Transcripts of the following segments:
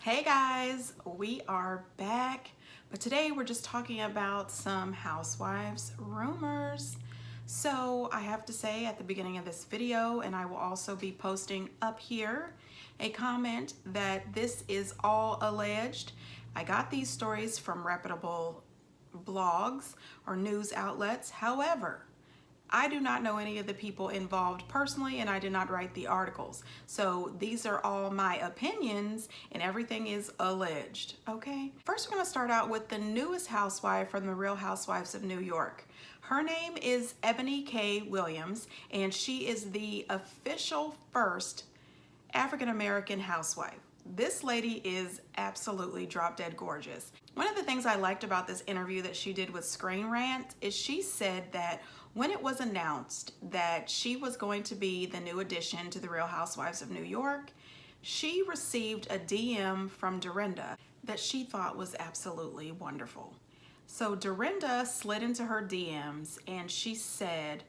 Hey guys, we are back, but today we're just talking about some Housewives rumors. So I have to say at the beginning of this video, and I will also be posting up here a comment that this is all alleged. I got these stories from reputable blogs or news outlets. However, I do not know any of the people involved personally, and I did not write the articles. So these are all my opinions, and everything is alleged, okay? First, we're gonna start out with the newest housewife from the Real Housewives of New York. Her name is Ebony K. Williams, and she is the official first African-American housewife. This lady is absolutely drop dead gorgeous. One of the things I liked about this interview that she did with Screen Rant is she said that when it was announced that she was going to be the new addition to the Real Housewives of New York, she received a DM from Dorinda that she thought was absolutely wonderful. So Dorinda slid into her DMs and she said,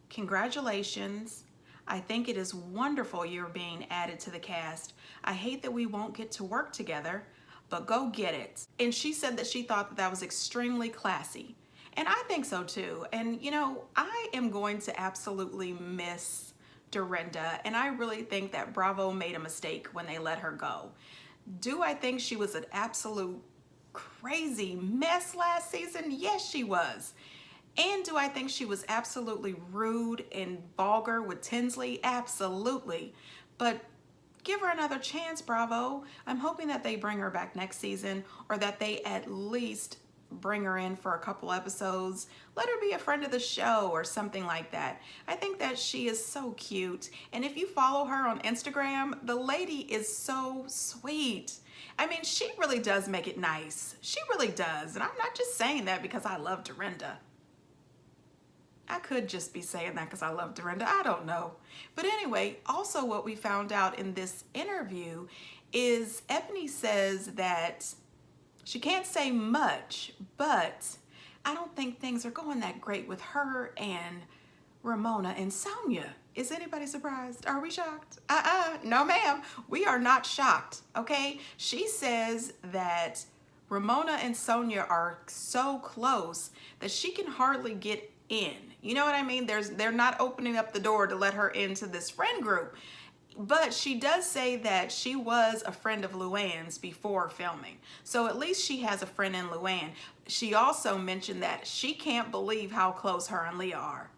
"Congratulations. I think it is wonderful you're being added to the cast. I hate that we won't get to work together, but go get it." And she said that she thought that that was extremely classy. And I think so too. And you know, I am going to absolutely miss Dorinda, and I really think that Bravo made a mistake when they let her go. Do I think she was an absolute crazy mess last season? Yes, she was. And do I think she was absolutely rude and vulgar with Tinsley? Absolutely. But give her another chance, Bravo. I'm hoping that they bring her back next season, or that they at least bring her in for a couple episodes. Let her be a friend of the show or something like that. I think that she is so cute. And if you follow her on Instagram, the lady is so sweet. I mean, she really does make it nice. She really does. And I'm not just saying that because I love Dorinda. I could just be saying that because I love Dorinda. I don't know. But anyway, also what we found out in this interview is Ebony says that she can't say much, but I don't think things are going that great with her and Ramona and Sonia. Is anybody surprised? Are we shocked? No ma'am. We are not shocked, okay? She says that Ramona and Sonia are so close that she can hardly get in. You know what I mean? They're not opening up the door to let her into this friend group. But she does say that she was a friend of Luann's before filming. So at least she has a friend in Luann. She also mentioned that she can't believe how close her and Leah are.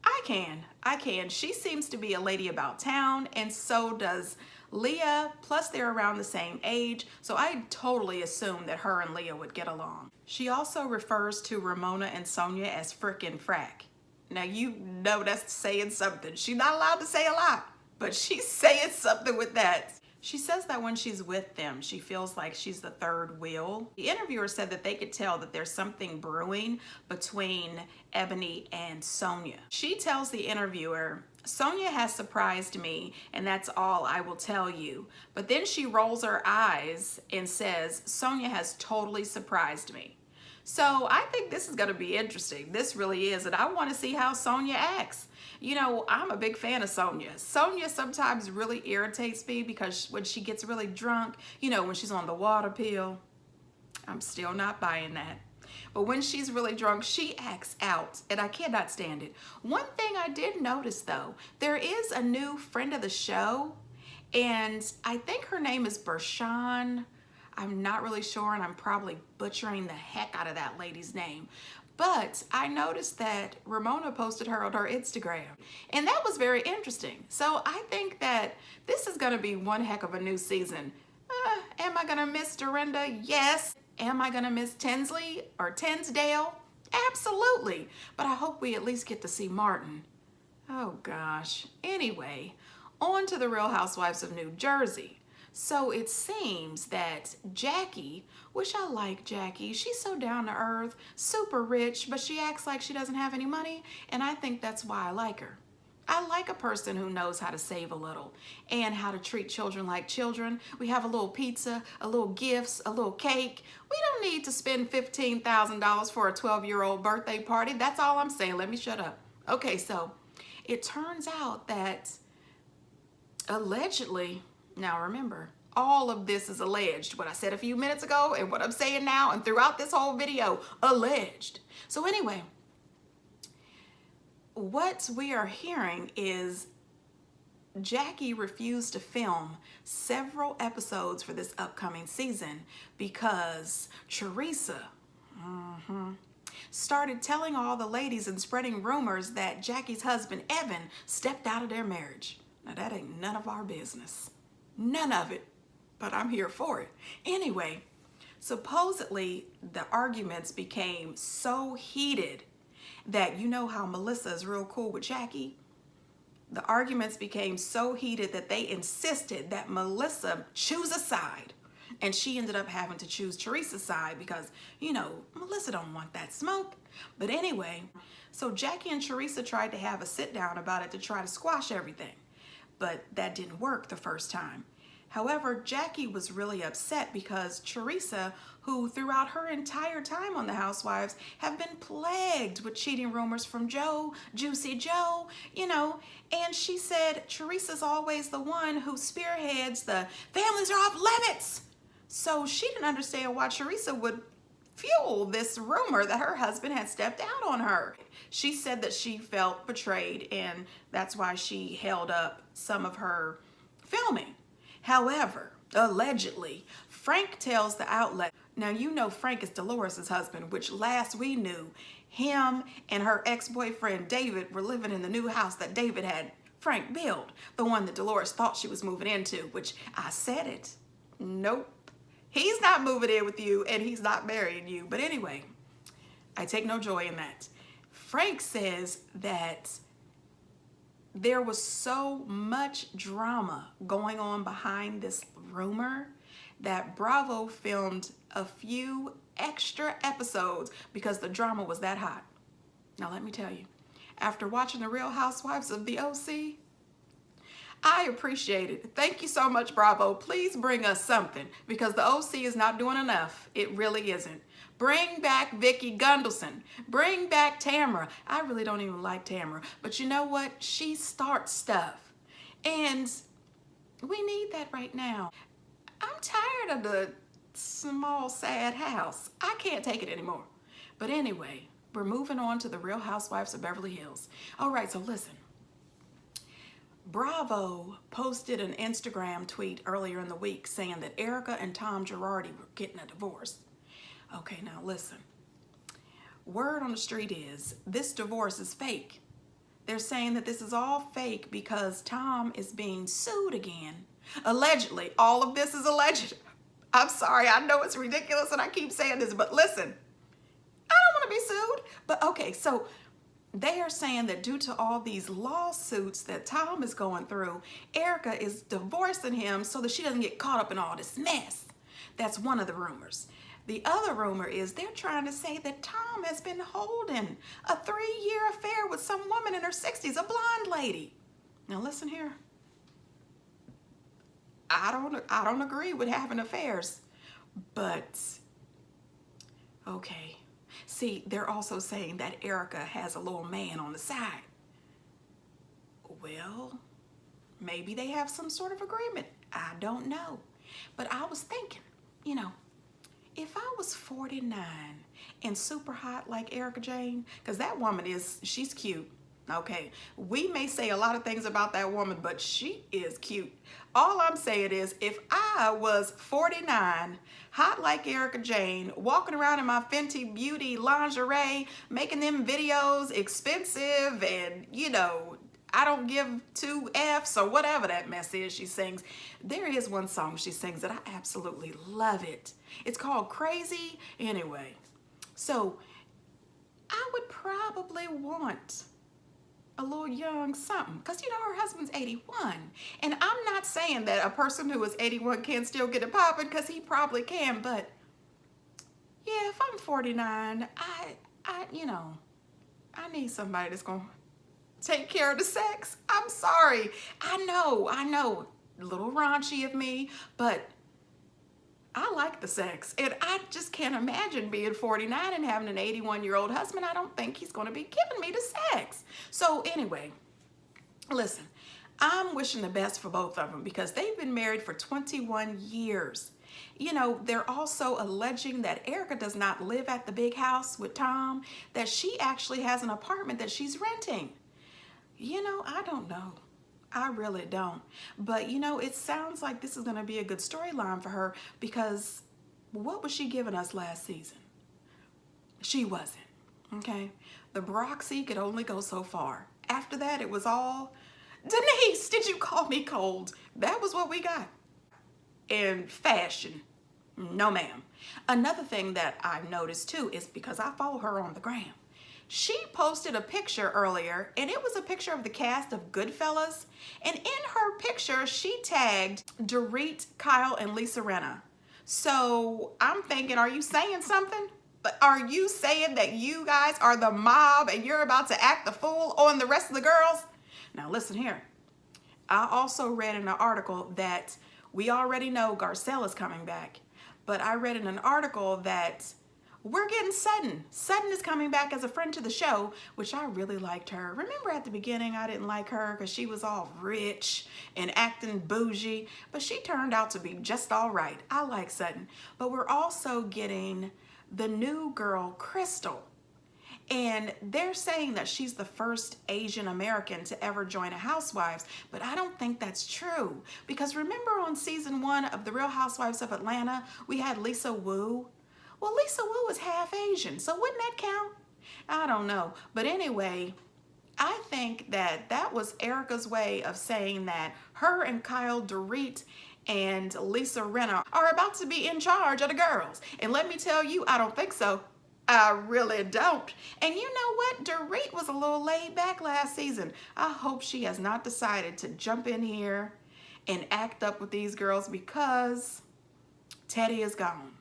I can. She seems to be a lady about town, and so does Leah, plus they're around the same age, so I totally assumed that her and Leah would get along. She also refers to Ramona and Sonia as frickin' frack. Now you know that's saying something. She's not allowed to say a lot, but she's saying something with that. She says that when she's with them, she feels like she's the third wheel. The interviewer said that they could tell that there's something brewing between Ebony and Sonia. She tells the interviewer, "Sonia has surprised me, and that's all I will tell you." But then she rolls her eyes and says, "Sonia has totally surprised me." So I think this is going to be interesting. This really is, and I want to see how Sonia acts. You know, I'm a big fan of Sonia. Sonia sometimes really irritates me because when she gets really drunk, you know, when she's on the water pill, I'm still not buying that. But when she's really drunk, she acts out, and I cannot stand it. One thing I did notice, though, there is a new friend of the show, and I think her name is Bershawn. I'm not really sure, and I'm probably butchering the heck out of that lady's name. But I noticed that Ramona posted her on her Instagram, and that was very interesting. So I think that this is going to be one heck of a new season. Am I going to miss Dorinda? Yes. Am I going to miss Tinsley or Tinsdale? Absolutely. But I hope we at least get to see Martin. Oh gosh. Anyway, on to the Real Housewives of New Jersey. So it seems that Jackie, which I like Jackie, she's so down to earth, super rich, but she acts like she doesn't have any money, and I think that's why I like her. I like a person who knows how to save a little and how to treat children like children. We have a little pizza, a little gifts, a little cake. We don't need to spend $15,000 for a 12-year-old birthday party. That's all I'm saying. Let me shut up. Okay, so it turns out that allegedly, now remember, All of this is alleged. What I said a few minutes ago and what I'm saying now and throughout this whole video, alleged. So anyway, what we are hearing is Jackie refused to film several episodes for this upcoming season because Teresa started telling all the ladies and spreading rumors that Jackie's husband, Evan, stepped out of their marriage. Now, that ain't none of our business. None of it. But I'm here for it. Anyway, supposedly the arguments became so heated that, you know how Melissa is real cool with Jackie? The arguments became so heated that they insisted that Melissa choose a side. And she ended up having to choose Teresa's side because, you know, Melissa don't want that smoke. But anyway, so Jackie and Teresa tried to have a sit down about it to try to squash everything. But that didn't work the first time. However, Jackie was really upset because Teresa, who throughout her entire time on the Housewives have been plagued with cheating rumors from Joe, Juicy Joe, you know, and she said Teresa's always the one who spearheads the families are off limits. So she didn't understand why Teresa would fuel this rumor that her husband had stepped out on her. She said that she felt betrayed and that's why she held up some of her filming. However, allegedly, Frank tells the outlet, now you know Frank is Dolores' husband, which last we knew, him and her ex-boyfriend David were living in the new house that David had Frank built, the one that Dolores thought she was moving into, which I said it. Nope. He's not moving in with you and he's not marrying you. But anyway, I take no joy in that. Frank says that there was so much drama going on behind this rumor that Bravo filmed a few extra episodes because the drama was that hot. Now let me tell you, after watching The Real Housewives of the OC, I appreciate it. Thank you so much, Bravo. Please bring us something because the OC is not doing enough. It really isn't. Bring back Vicki Gunvalson. Bring back Tamara. I really don't even like Tamara, but you know what? She starts stuff. And we need that right now. I'm tired of the small, sad house. I can't take it anymore. But anyway, we're moving on to The Real Housewives of Beverly Hills. All right, so listen. Bravo posted an Instagram tweet earlier in the week saying that Erica and Tom Girardi were getting a divorce. Okay, now listen. Word on the street is this divorce is fake. They're saying that this is all fake because Tom is being sued again. Allegedly. All of this is alleged. I'm sorry, I know it's ridiculous and I keep saying this, but listen. I don't want to be sued. But okay, so they are saying that due to all these lawsuits that Tom is going through, Erica is divorcing him so that she doesn't get caught up in all this mess. That's one of the rumors. The other rumor is they're trying to say that Tom has been holding a 3-year affair with some woman in her 60s, a blonde lady. Now listen here. I don't agree with having affairs, but okay. See, they're also saying that Erica has a little man on the side. Well, maybe they have some sort of agreement. I don't know. But I was thinking, you know, if I was 49 and super hot like Erica Jane, because that woman she's cute. Okay, we may say a lot of things about that woman, but she is cute. All I'm saying is if I was 49, hot like Erica Jane, walking around in my Fenty Beauty lingerie, making them videos expensive and, you know, I don't give 2 F's or whatever that mess is she sings. There is one song she sings that I absolutely love it. It's called Crazy. Anyway, so I would probably want a little young something because, you know, her husband's 81. And I'm not saying that a person who is 81 can still get it popping because he probably can. But yeah, if I'm 49, you know, I need somebody that's going to take care of the sex. I'm sorry. I know, a little raunchy of me, but I like the sex. And I just can't imagine being 49 and having an 81-year-old husband. I don't think he's going to be giving me the sex. So anyway, listen, I'm wishing the best for both of them because they've been married for 21 years. You know, they're also alleging that Erica does not live at the big house with Tom, that she actually has an apartment that she's renting. You know, I don't know. I really don't. But, you know, it sounds like this is going to be a good storyline for her because what was she giving us last season? She wasn't. Okay? The Broxy could only go so far. After that, it was all, Denise, did you call me cold? That was what we got. In fashion. No, ma'am. Another thing that I've noticed too is because I follow her on the gram. She posted a picture earlier, and it was a picture of the cast of Goodfellas. And in her picture, she tagged Dorit, Kyle, and Lisa Rinna. So I'm thinking, are you saying something? Are you saying that you guys are the mob and you're about to act the fool on the rest of the girls? Now listen here. I also read in an article that we already know Garcelle is coming back, but I read in an article that we're getting Sutton. Sutton is coming back as a friend to the show, which I really liked her. Remember at the beginning I didn't like her because she was all rich and acting bougie, but she turned out to be just all right. I like Sutton. But we're also getting the new girl, Crystal. And they're saying that she's the first Asian American to ever join a Housewives, but I don't think that's true. Because remember on season 1 of The Real Housewives of Atlanta, we had Lisa Wu? Well, Lisa Wu is half Asian, so wouldn't that count? I don't know. But anyway, I think that that was Erica's way of saying that her and Kyle, Dorit, and Lisa Rinna are about to be in charge of the girls. And let me tell you, I don't think so. I really don't. And you know what? Dorit was a little laid back last season. I hope she has not decided to jump in here and act up with these girls because Teddy is gone.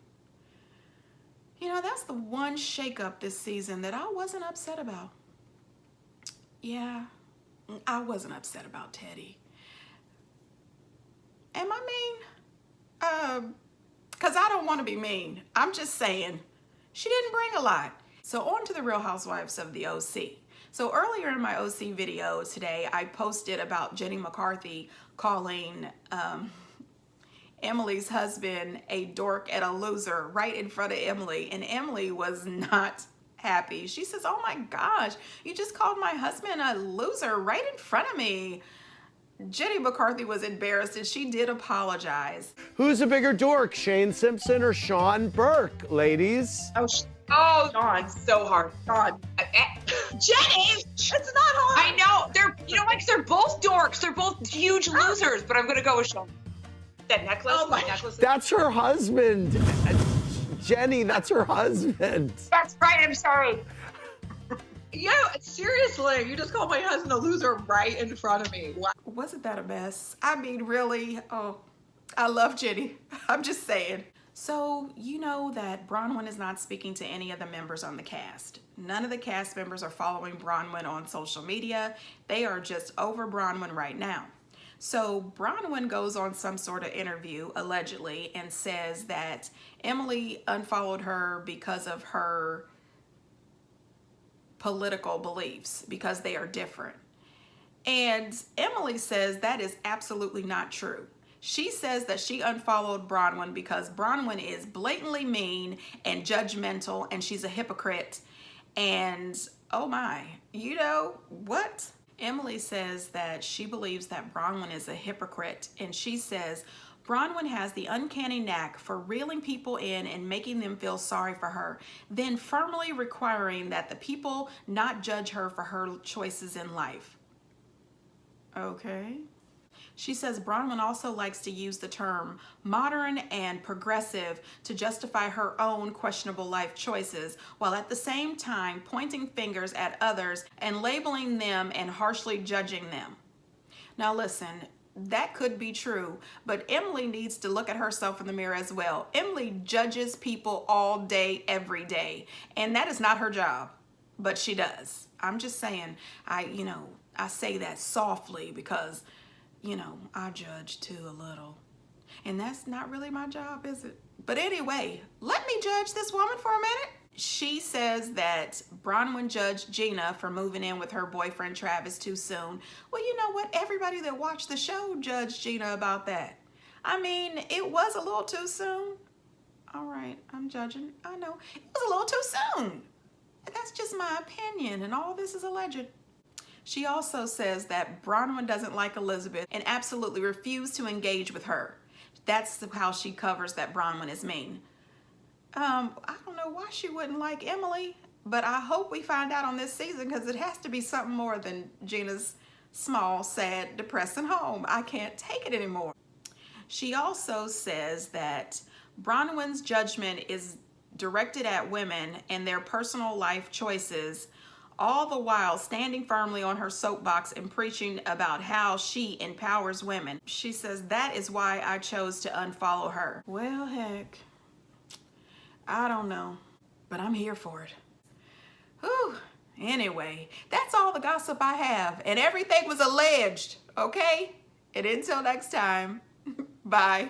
You know, that's the one shakeup this season that I wasn't upset about. Yeah, I wasn't upset about Teddy. Am I mean? Because I don't want to be mean. I'm just saying. She didn't bring a lot. So on to the Real Housewives of the OC. So earlier in my OC video today, I posted about Jenny McCarthy calling Emily's husband a dork and a loser right in front of Emily. And Emily was not happy. She says, oh my gosh, you just called my husband a loser right in front of me. Jenny McCarthy was embarrassed and she did apologize. Who's a bigger dork, Shane Simpson or Sean Burke, ladies? Oh, Sean, so hard. Sean. Jenny, it's not hard. I know. They're both dorks. They're both huge losers, but I'm going to go with Sean. That necklace. Oh my. Necklace. That's her husband. Jenny, that's her husband. That's right. I'm sorry. Yeah, seriously, you just called my husband a loser right in front of me. Wow. Wasn't that a mess? I mean, really? Oh, I love Jenny. I'm just saying. So, you know that Bronwyn is not speaking to any of the members on the cast. None of the cast members are following Bronwyn on social media. They are just over Bronwyn right now. So Bronwyn goes on some sort of interview, allegedly, and says that Emily unfollowed her because of her political beliefs, because they are different. And Emily says that is absolutely not true. She says that she unfollowed Bronwyn because Bronwyn is blatantly mean and judgmental and she's a hypocrite. And oh my, you know what? Emily says that she believes that Bronwyn is a hypocrite, and she says Bronwyn has the uncanny knack for reeling people in and making them feel sorry for her, then firmly requiring that the people not judge her for her choices in life. Okay. She says Bronwyn also likes to use the term modern and progressive to justify her own questionable life choices, while at the same time pointing fingers at others and labeling them and harshly judging them. Now listen, that could be true, but Emily needs to look at herself in the mirror as well. Emily judges people all day, every day, and that is not her job, but she does. I'm just saying, I say that softly because I judge too a little. And that's not really my job, is it? But anyway, let me judge this woman for a minute. She says that Bronwyn judged Gina for moving in with her boyfriend Travis too soon. Well, you know what? Everybody that watched the show judged Gina about that. I mean, it was a little too soon. All right, I'm judging. I know. It was a little too soon. That's just my opinion, and all this is alleged. She also says that Bronwyn doesn't like Elizabeth and absolutely refused to engage with her. That's how she covers that Bronwyn is mean. I don't know why she wouldn't like Emily, but I hope we find out on this season, because it has to be something more than Gina's small, sad, depressing home. I can't take it anymore. She also says that Bronwyn's judgment is directed at women and their personal life choices, all the while standing firmly on her soapbox and preaching about how she empowers women. She says that is why I chose to unfollow her. Well, heck, I don't know, but I'm here for it. Whew. Anyway, that's all the gossip I have, and everything was alleged, okay? And until next time, bye.